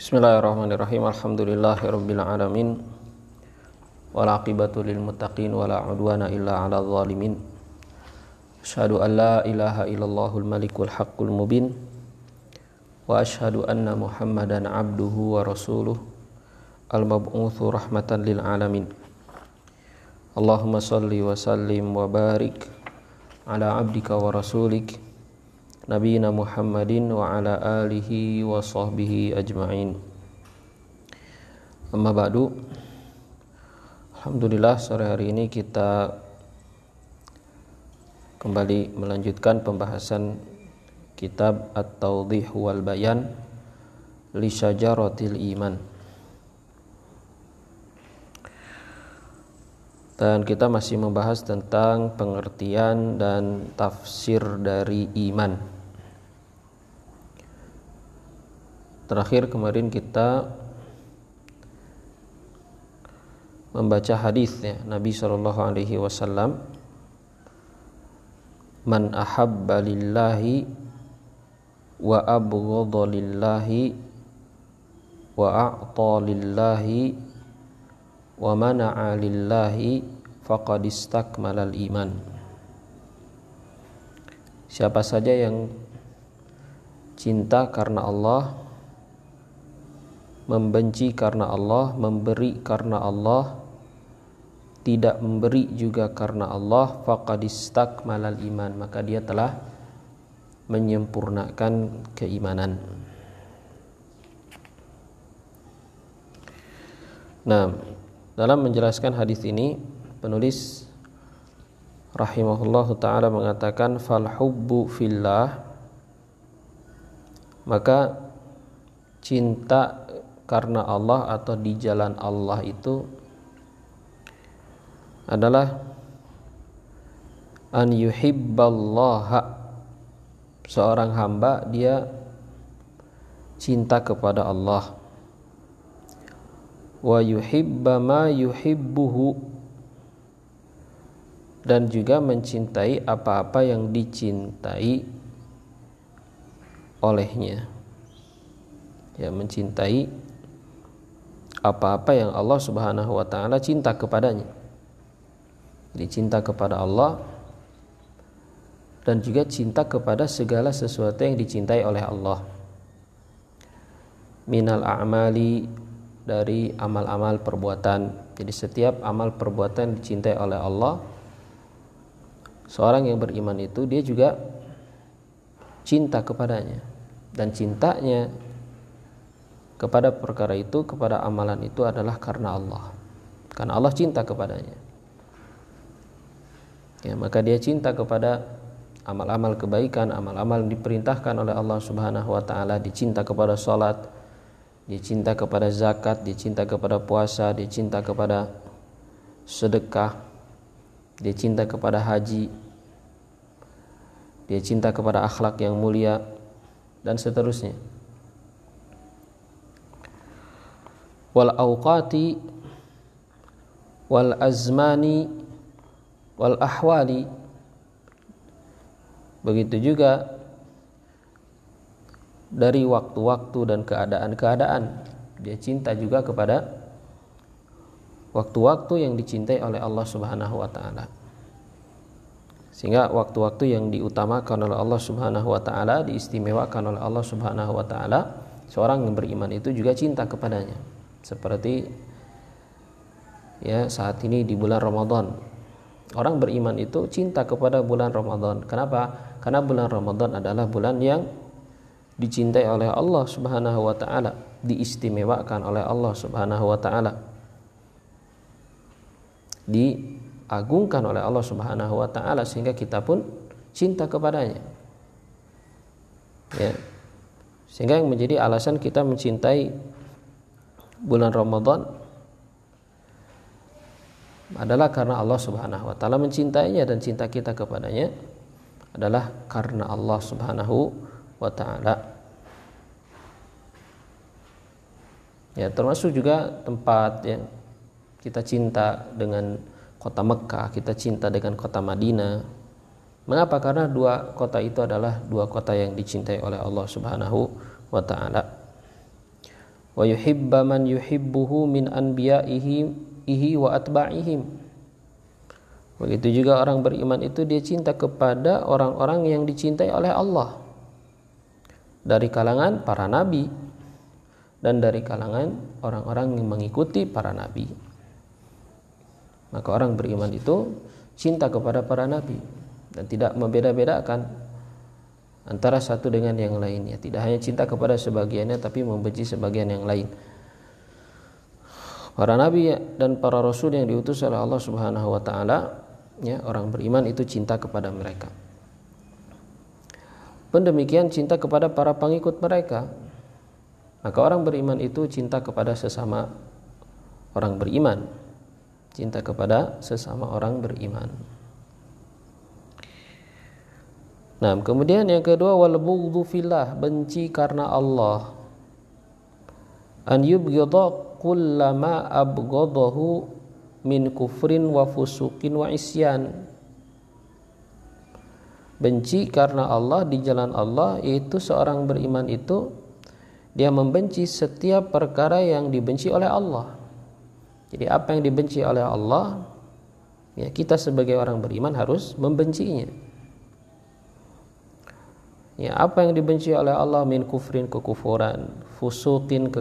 Bismillahirrahmanirrahim. Alhamdulillahirabbil alamin. Wal aqibatu lil muttaqin wala udwana illa 'alal zalimin. Asyhadu an la ilaha illallahul malikul haqqul mubin. Wa asyhadu anna Muhammadan 'abduhu wa rasuluh al-mab'utsu rahmatan lil alamin. Allahumma shalli wa sallim wa barik ala 'abdika wa rasulik Nabiyina Muhammadin wa ala alihi wa sahbihi ajma'in. Amma ba'du. Alhamdulillah, sore hari ini kita kembali melanjutkan pembahasan kitab At-Tawdih wal Bayan li Syajaratil Iman. Dan kita masih membahas tentang pengertian dan tafsir dari iman. Terakhir kemarin kita membaca hadis ya, Nabi SAW, man ahabba lillahi wa abghadha lillahi wa a'ta lillahi wa mana'a lillahi faqad istakmalal iman. Siapa saja yang cinta karena Allah, membenci karena Allah, memberi karena Allah, tidak memberi juga karena Allah, faqad istakmalal iman, maka dia telah menyempurnakan keimanan. Nah, dalam menjelaskan hadis ini, penulis rahimahullahu ta'ala mengatakan fal hubbu fillah, maka cinta karena Allah atau di jalan Allah itu adalah an yuhibballaha, seorang hamba dia cinta kepada Allah, wa yuhibba ma yuhibbuhu, dan juga mencintai apa-apa yang dicintai olehnya, ya, mencintai apa-apa yang Allah Subhanahu wa ta'ala cinta kepadanya. Jadi cinta kepada Allah dan juga cinta kepada segala sesuatu yang dicintai oleh Allah. Minal a'mali, dari amal-amal perbuatan. Jadi setiap amal perbuatan dicintai oleh Allah. Seorang yang beriman itu dia juga cinta kepadanya, dan cintanya kepada perkara itu, kepada amalan itu adalah karena Allah, karena Allah cinta kepadanya, ya, maka dia cinta kepada amal-amal kebaikan, amal-amal yang diperintahkan oleh Allah Subhanahu wa ta'ala. Dicinta kepada salat, dicinta kepada zakat, dicinta kepada puasa, dicinta kepada sedekah, dicinta kepada haji, dia cinta kepada akhlak yang mulia, dan seterusnya. Wal awqati wal azmani wal ahwali, begitu juga dari waktu-waktu dan keadaan-keadaan. Dia cinta juga kepada waktu-waktu yang dicintai oleh Allah Subhanahu wa ta'ala, sehingga waktu-waktu yang diutamakan oleh Allah Subhanahu wa ta'ala, diistimewakan oleh Allah Subhanahu wa ta'ala, seorang yang beriman itu juga cinta kepadanya. Seperti ya saat ini di bulan Ramadan, orang beriman itu cinta kepada bulan Ramadan. Kenapa? Karena bulan Ramadan adalah bulan yang dicintai oleh Allah Subhanahu wa ta'ala, diistimewakan oleh Allah Subhanahu wa ta'ala, diagungkan oleh Allah Subhanahu wa ta'ala, sehingga kita pun cinta kepadanya, ya. Sehingga yang menjadi alasan kita mencintai bulan Ramadan adalah karena Allah Subhanahu wa ta'ala mencintainya, dan cinta kita kepadanya adalah karena Allah Subhanahu wa ta'ala. Ya, termasuk juga tempat yang kita cinta dengan kota Mekah, kita cinta dengan kota Madinah. Mengapa? Karena dua kota itu adalah dua kota yang dicintai oleh Allah Subhanahu wa ta'ala. wa yuhibba man yuhibbuhu min anbiya'ihi wa atba'ihim. Begitu juga orang beriman itu dia cinta kepada orang-orang yang dicintai oleh Allah dari kalangan para nabi dan dari kalangan orang-orang yang mengikuti para nabi. Maka orang beriman itu cinta kepada para nabi dan tidak membeda-bedakan antara satu dengan yang lainnya. Tidak hanya cinta kepada sebagiannya tapi membenci sebagian yang lain. Para nabi dan para rasul yang diutus oleh Allah Subhanahu wa taala, ya, orang beriman itu cinta kepada mereka. Pun demikian cinta kepada para pengikut mereka. Maka orang beriman itu cinta kepada sesama orang beriman. Cinta kepada sesama orang beriman. Nah, kemudian yang kedua, wal bughdhu fillah, benci karena Allah. An yubghidha kullama abghadahu min kufrin wa fusuqin wa isyan. Benci karena Allah, di jalan Allah, yaitu seorang beriman itu dia membenci setiap perkara yang dibenci oleh Allah. Jadi apa yang dibenci oleh Allah, ya, kita sebagai orang beriman harus membencinya. Ya, apa yang dibenci oleh Allah, min kufrin, kekufuran, fusuqin,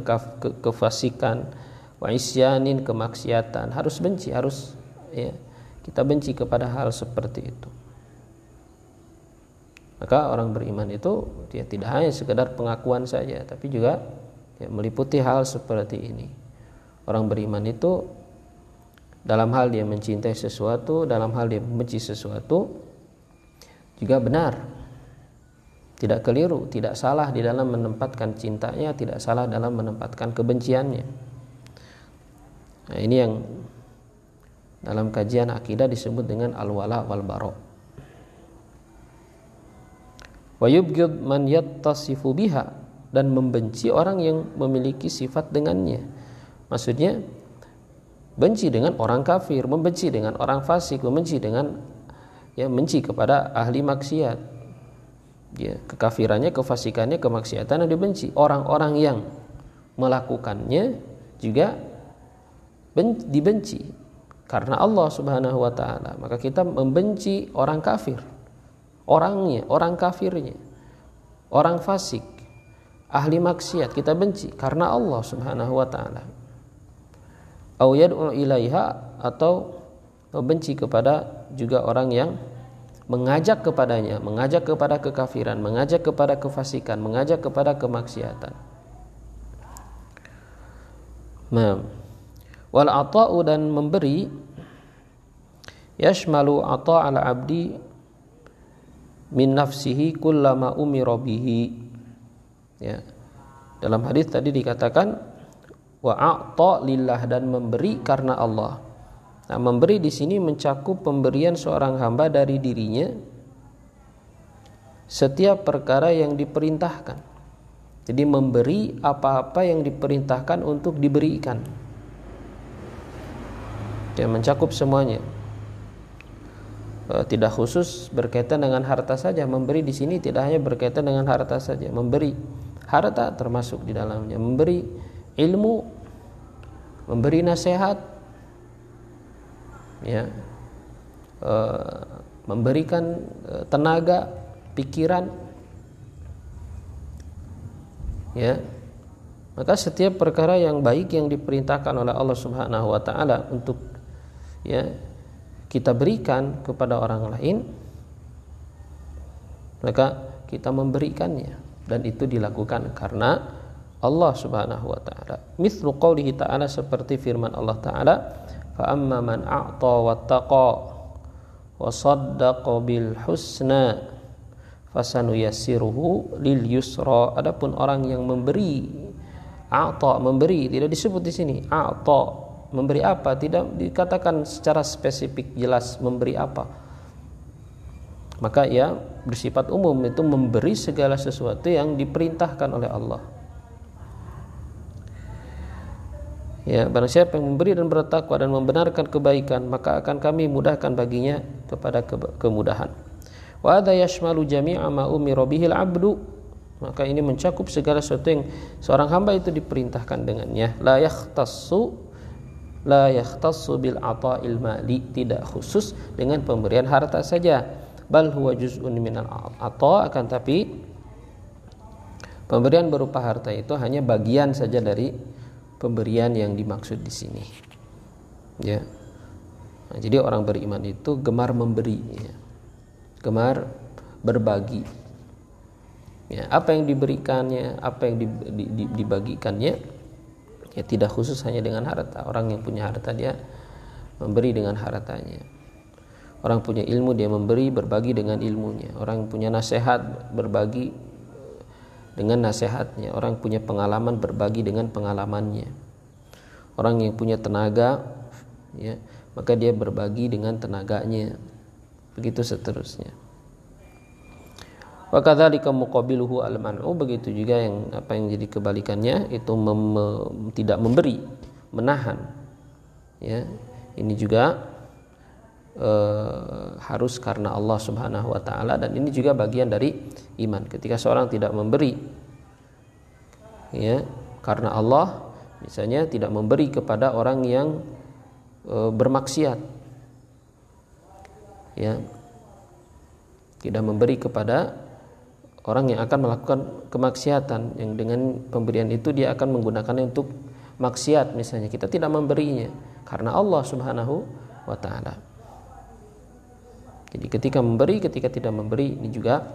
kefasikan, wa isyanin, kemaksiatan, harus benci, harus, ya, kita benci kepada hal seperti itu. Maka orang beriman itu dia tidak hanya sekedar pengakuan saja, tapi juga, ya, meliputi hal seperti ini. Orang beriman itu dalam hal dia mencintai sesuatu, dalam hal dia membenci sesuatu juga benar, tidak keliru, tidak salah di dalam menempatkan cintanya, tidak salah dalam menempatkan kebenciannya. Nah, ini yang dalam kajian akidah disebut dengan al-wala wal bara. Wa yubghid man yattasifu biha, dan membenci orang yang memiliki sifat dengannya. Maksudnya benci dengan orang kafir, membenci dengan orang fasik, membenci dengan, ya, benci kepada ahli maksiat. Ya, kekafirannya, kefasikannya, kemaksiatannya dibenci. Orang-orang yang melakukannya juga dibenci karena Allah Subhanahu wa taala. Maka kita membenci orang kafir, orangnya, orang kafirnya, orang fasik, ahli maksiat, kita benci karena Allah Subhanahu wa taala. Au yad'u ilaiha, atau membenci kepada juga orang yang mengajak kepadanya, mengajak kepada kekafiran, mengajak kepada kefasikan, mengajak kepada kemaksiatan. Nah, wal ata'u, dan memberi, yashmalu ata'al abdi min nafsihi kullama umira bihi. Ya. Dalam hadis tadi dikatakan wa a'ta lillah, dan memberi karena Allah. Nah, memberi di sini mencakup pemberian seorang hamba dari dirinya setiap perkara yang diperintahkan. Jadi memberi apa-apa yang diperintahkan untuk diberikan. Ya, mencakup semuanya. Tidak khusus berkaitan dengan harta saja. Memberi di sini tidak hanya berkaitan dengan harta saja. Memberi harta termasuk di dalamnya. Memberi ilmu, memberi nasihat, ya, memberikan tenaga, pikiran, ya. Maka setiap perkara yang baik yang diperintahkan oleh Allah Subhanahu wa taala untuk, ya, kita berikan kepada orang lain, maka kita memberikannya, dan itu dilakukan karena Allah Subhanahu wa taala. Mithlu qaulihi ta'ala, seperti firman Allah taala, fa amma man a'ta wattaqa wa saddaqa bil husna fasanuyassiruhu lil yusra. Adapun orang yang memberi, a'ta, memberi, tidak disebut di sini a'ta, memberi apa, tidak dikatakan secara spesifik jelas memberi apa. Maka ia bersifat umum, itu memberi segala sesuatu yang diperintahkan oleh Allah. Ya, barang siapa yang memberi dan bertakwa dan membenarkan kebaikan, maka akan kami mudahkan baginya kepada kemudahan. Wa hadza yashmalu jami'a ma umira bihil 'abdu Maka ini mencakup segala sesuatu yang seorang hamba itu diperintahkan dengannya. La yakhtassu bil ata'il mali, tidak khusus dengan pemberian harta saja. Bal huwa juz'un minal ata', akan tapi pemberian berupa harta itu hanya bagian saja dari pemberian yang dimaksud di sini. Ya. Nah, jadi orang beriman itu gemar memberi, ya. Gemar berbagi. Ya, apa yang diberikannya, apa yang dibagikannya, ya tidak khusus hanya dengan harta. Orang yang punya harta dia memberi dengan hartanya. Orang punya ilmu dia memberi, berbagi dengan ilmunya. Orang punya nasihat, berbagi dengan nasihatnya. Orang punya pengalaman, berbagi dengan pengalamannya. Orang yang punya tenaga, ya, maka dia berbagi dengan tenaganya. Begitu seterusnya. Wa kadzalika muqabiluhu al-man'u, begitu juga yang apa yang jadi kebalikannya itu tidak memberi, menahan. Ya, ini juga harus karena Allah Subhanahu wa taala, dan ini juga bagian dari iman. Ketika seorang tidak memberi, ya, karena Allah, misalnya tidak memberi kepada orang yang bermaksiat, ya, tidak memberi kepada orang yang akan melakukan kemaksiatan, yang dengan pemberian itu dia akan menggunakannya untuk maksiat misalnya, kita tidak memberinya karena Allah Subhanahu wa taala. Jadi ketika memberi, ketika tidak memberi, ini juga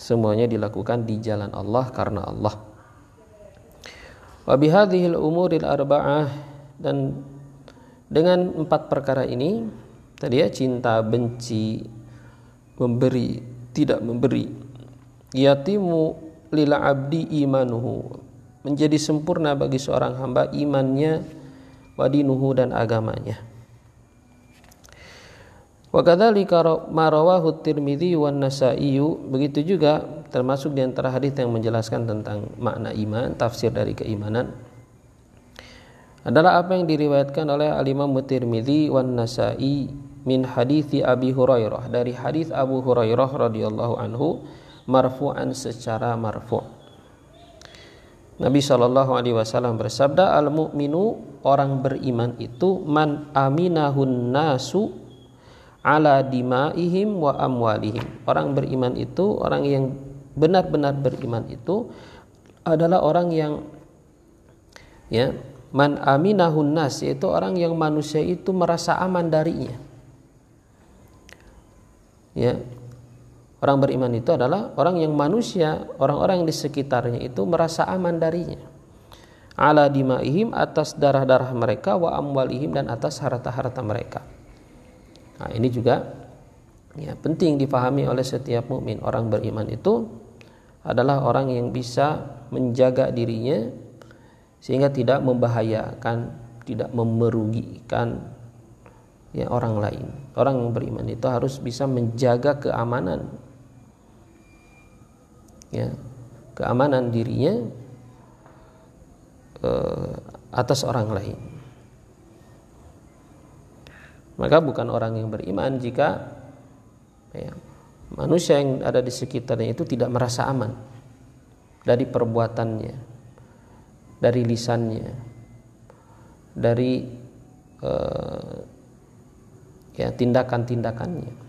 semuanya dilakukan di jalan Allah, karena Allah. Wa bihadhil umuril arba'ah, dan dengan 4 perkara ini tadi ya, cinta, benci, memberi, tidak memberi, yatimu lil abdi imanuhu, menjadi sempurna bagi seorang hamba imannya, wadinuhu, dan agamanya. Wa kadzalika ma rawahu Tirmidzi wan Nasa'i, begitu juga termasuk di antara hadis yang menjelaskan tentang makna iman, tafsir dari keimanan, adalah apa yang diriwayatkan oleh Al-Imam Tirmidzi wan Nasa'i min hadithi Abi Hurairah, dari hadis Abu Hurairah radhiyallahu anhu, marfu'an, secara marfu'. Nabi SAW bersabda, al-mu'minu, orang beriman itu, man aminahun nasu ala dimaihim wa amwalihim. Orang beriman itu, orang yang benar-benar beriman itu adalah orang yang, ya, man aminahun nas, yaitu orang yang manusia itu merasa aman darinya. Ya, orang beriman itu adalah orang yang manusia, orang-orang di sekitarnya itu merasa aman darinya. Ala dimaihim, atas darah-darah mereka, wa amwalihim, dan atas harta-harta mereka. Nah, ini juga, ya, penting dipahami oleh setiap mukmin. Orang beriman itu adalah orang yang bisa menjaga dirinya sehingga tidak membahayakan, tidak merugikan, ya, orang lain. Orang yang beriman itu harus bisa menjaga keamanan, ya, keamanan dirinya atas orang lain. Maka bukan orang yang beriman jika, ya, manusia yang ada di sekitarnya itu tidak merasa aman dari perbuatannya, dari lisannya, dari ya, tindakan-tindakannya.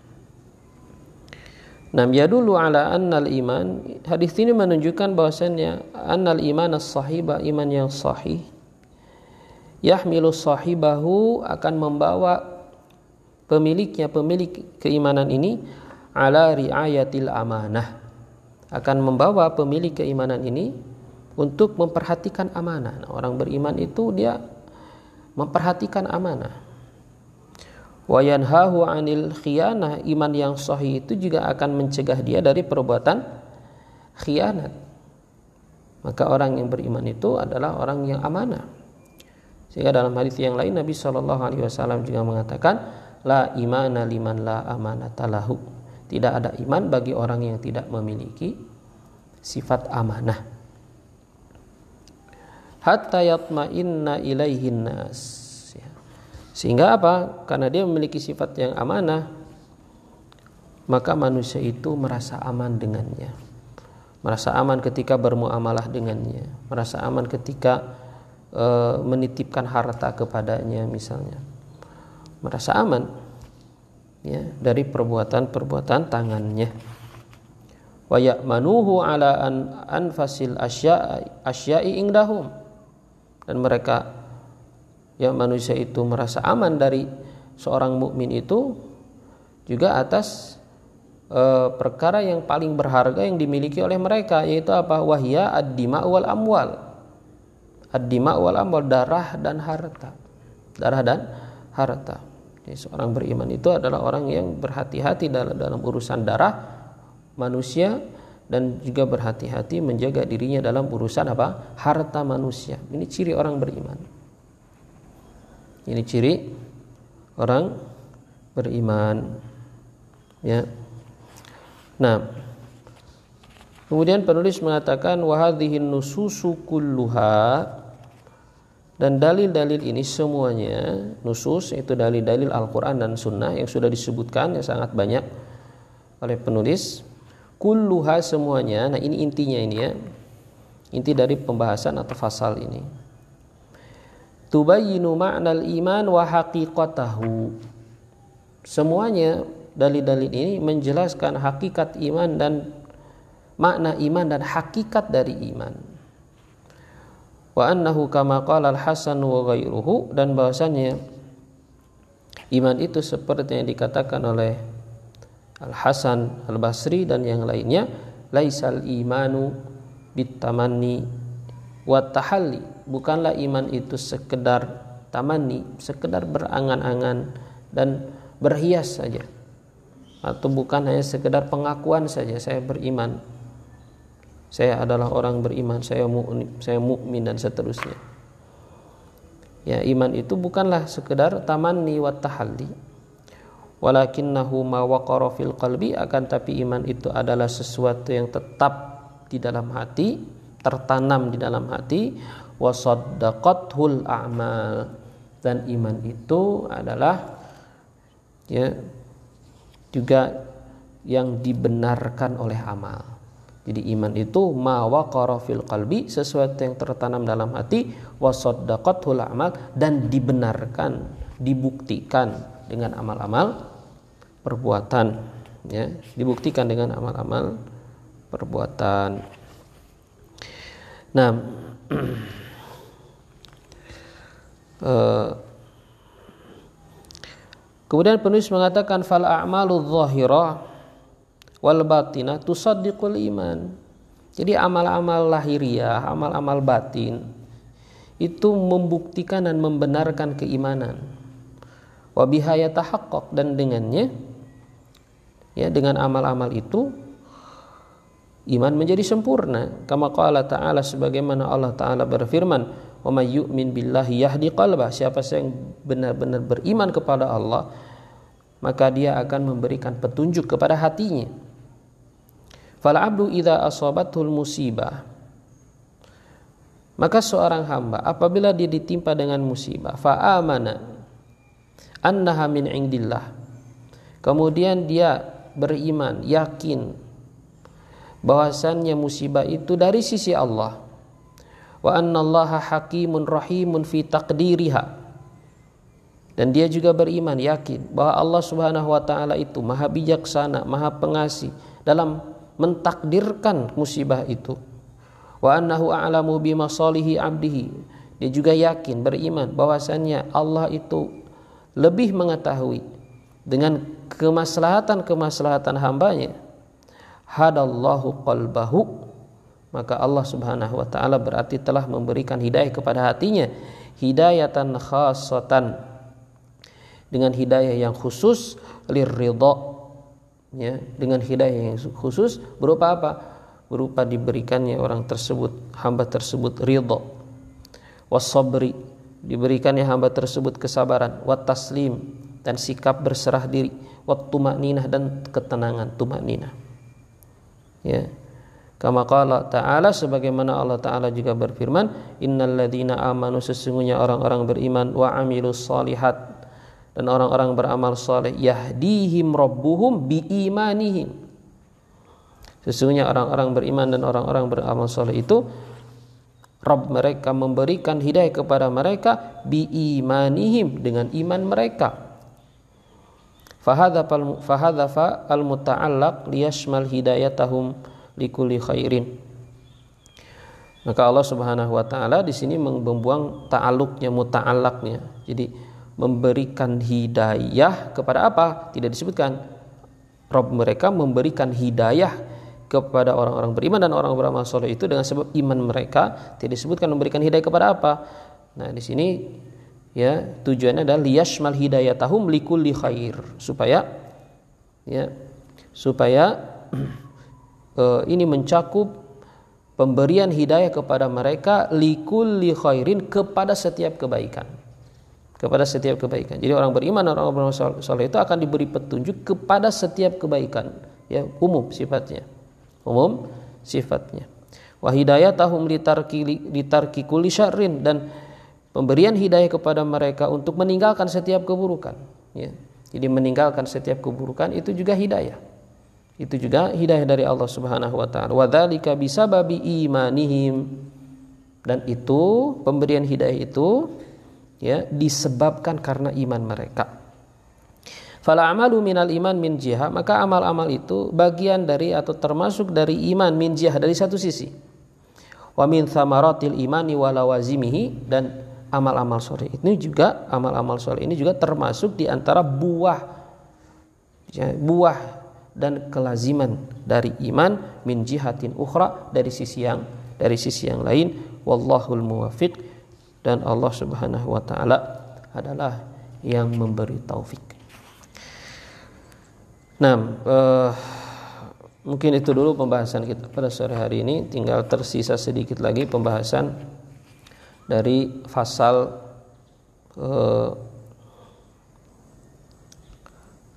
Nam yadullu ala annal iman, hadis ini menunjukkan bahwasannya annal iman as-sahiba, iman yang sahih, yahmilu sahibahu, akan membawa pemiliknya, pemilik keimanan ini, ala riayatil amanah, akan membawa pemilik keimanan ini untuk memperhatikan amanah. Nah, orang beriman itu dia memperhatikan amanah. Wa yanhahu 'anil khiyanah, iman yang sahih itu juga akan mencegah dia dari perbuatan khianat. Maka orang yang beriman itu adalah orang yang amanah. Sehingga dalam hadis yang lain Nabi SAW juga mengatakan, la imana liman la amanata lahu, tidak ada iman bagi orang yang tidak memiliki sifat amanah. Hatta yatma'inna ilaihin nas, sehingga apa? Karena dia memiliki sifat yang amanah, maka manusia itu merasa aman dengannya. merasa aman ketika bermuamalah dengannya, merasa aman ketika menitipkan harta kepadanya misalnya, merasa aman ya dari perbuatan-perbuatan tangannya. Wa ya'manuhu ala anfasil asya'i indahum, dan mereka ya manusia itu merasa aman dari seorang mukmin itu juga atas perkara yang paling berharga yang dimiliki oleh mereka, yaitu apa? Wahya ad-dima' wal amwal. Ad-dima' wal amwal, darah dan harta. Darah dan harta. Jadi seorang beriman itu adalah orang yang berhati-hati dalam urusan darah manusia, dan juga berhati-hati menjaga dirinya dalam urusan apa? Harta manusia. Ini ciri orang beriman. Ini ciri orang beriman. Ya. Nah, kemudian penulis mengatakan wa hadhihin nususu kulluha, dan dalil-dalil ini semuanya, nusus itu dalil-dalil Al-Qur'an dan Sunnah yang sudah disebutkan yang sangat banyak oleh penulis. Kulluha semuanya. Nah, ini intinya ini ya. Inti dari pembahasan atau fasal ini. Tubayyinu ma'nal iman wa haqiqatahu. Semuanya dalil-dalil ini menjelaskan hakikat iman dan makna iman dan hakikat dari iman. Wa annahu kama qala al-Hasan wa ghairuhu, dan bahwasannya iman itu seperti yang dikatakan oleh Al-Hasan Al-Basri dan yang lainnya, laisal imanu bitamanni wa tahalli, bukanlah iman itu sekedar tamanni, sekedar berangan-angan dan berhias saja, atau bukan hanya sekedar pengakuan saja saya beriman, saya adalah orang beriman, saya mukmin dan seterusnya. Ya, iman itu bukanlah sekedar tamanni wa tahalli, walakinnahu ma waqara fil qalbi, akan tapi iman itu adalah sesuatu yang tetap di dalam hati, tertanam di dalam hati, wa saddaqathul a'mal, dan iman itu adalah ya juga yang dibenarkan oleh amal. Jadi iman itu ma waqara fil qalbi, sesuatu yang tertanam dalam hati, wa saddaqathul a'mal, dan dibenarkan, dibuktikan dengan amal-amal perbuatan, ya, dibuktikan dengan amal-amal perbuatan. Nah, kemudian penulis mengatakan fal a'malu dhahirah wal batinah tusaddiqul iman. Jadi amal-amal lahiriah, amal-amal batin itu membuktikan dan membenarkan keimanan. Wa biha yatahaqqaq, dan dengannya ya dengan amal-amal itu iman menjadi sempurna. Kama qala ta'ala, sebagaimana Allah Ta'ala berfirman, wa may yu'min billahi yahdi qalbah, siapa yang benar-benar beriman kepada Allah maka dia akan memberikan petunjuk kepada hatinya. Fal abdu idza asabatul musibah, maka seorang hamba apabila dia ditimpa dengan musibah, fa amana annaha min indillah, kemudian dia beriman, yakin bahwasannya musibah itu dari sisi Allah, wa annallaha hakimun rahimun fi taqdiriha, dan dia juga beriman, yakin bahwa Allah Subhanahu wa taala itu maha bijaksana, maha pengasih dalam mentakdirkan musibah itu, wa annahu a'lamu bimasalihi abdihi, dia juga yakin, beriman bahwasannya Allah itu lebih mengetahui dengan kemaslahatan hambanya. Hadallahu qalbahu, maka Allah Subhanahu wa taala berarti telah memberikan hidayah kepada hatinya, hidayatan khassatan, dengan hidayah yang khusus, lirridha, ya, dengan hidayah yang khusus berupa apa? Berupa diberikannya orang tersebut, hamba tersebut ridha, was-sabri, diberikannya hamba tersebut kesabaran, wat taslim, dan sikap berserah diri, wat tumaninah, dan ketenangan, tumaninah. Ya. Kama qala ta'ala, sebagaimana Allah Ta'ala juga berfirman, innal ladzina amanu, sesungguhnya orang-orang beriman, wa amilus shalihat, dan orang-orang beramal saleh, yahdihim rabbuhum bi imanihim, Sesungguhnya orang-orang beriman dan orang-orang beramal soleh itu Rabb mereka memberikan hidayah kepada mereka biimanihim, dengan iman mereka. Fahadha al-muta'allaq liyashmal hidayatahum likulli khairin. Maka Allah Subhanahu wa taala di sini membuang ta'alluqnya, muta'allaqnya. Jadi memberikan hidayah kepada apa? Tidak disebutkan. Rabb mereka memberikan hidayah kepada orang-orang beriman dan orang beramal soleh itu dengan sebab iman mereka. Tidak disebutkan memberikan hidayah kepada apa. Nah, di sini ya tujuannya adalah liyashmal hidayatahum likulli khair, supaya ini mencakup pemberian hidayah kepada mereka likulli khairin, kepada setiap kebaikan. Jadi orang beriman dan orang beramal soleh itu akan diberi petunjuk kepada setiap kebaikan, ya, umum sifatnya. Wa hidayatahum litarki kulli syarrin, dan pemberian hidayah kepada mereka untuk meninggalkan setiap keburukan, ya. Jadi meninggalkan setiap keburukan itu juga hidayah. Itu juga hidayah dari Allah Subhanahu wa taala. Wa dzalika bisababi imanihim, dan itu pemberian hidayah itu ya disebabkan karena iman mereka. Fala amalu minal iman min jihah, maka amal-amal itu bagian dari atau termasuk dari iman min jihah, dari satu sisi. Wa min thamaratil imani wa lawazimihi, dan amal-amal soleh ini juga termasuk di antara buah dan kelaziman dari iman min jihatin ukhra, dari sisi yang lain. Wallahul muwaffiq, dan Allah Subhanahu wa taala adalah yang memberi taufik. Nah, mungkin itu dulu pembahasan kita pada sore hari ini. Tinggal tersisa sedikit lagi pembahasan dari fasal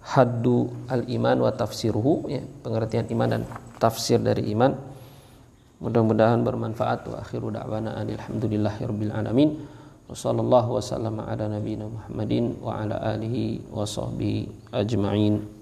haddu al-iman wa tafsiruhu, ya, pengertian iman dan tafsir dari iman. Mudah-mudahan bermanfaat. Wa akhiru da'wana alhamdulillahirabbil alamin. Wa sallallahu wa sallama ala nabiyyina Muhammadin wa ala alihi wa sahbihi ajma'in.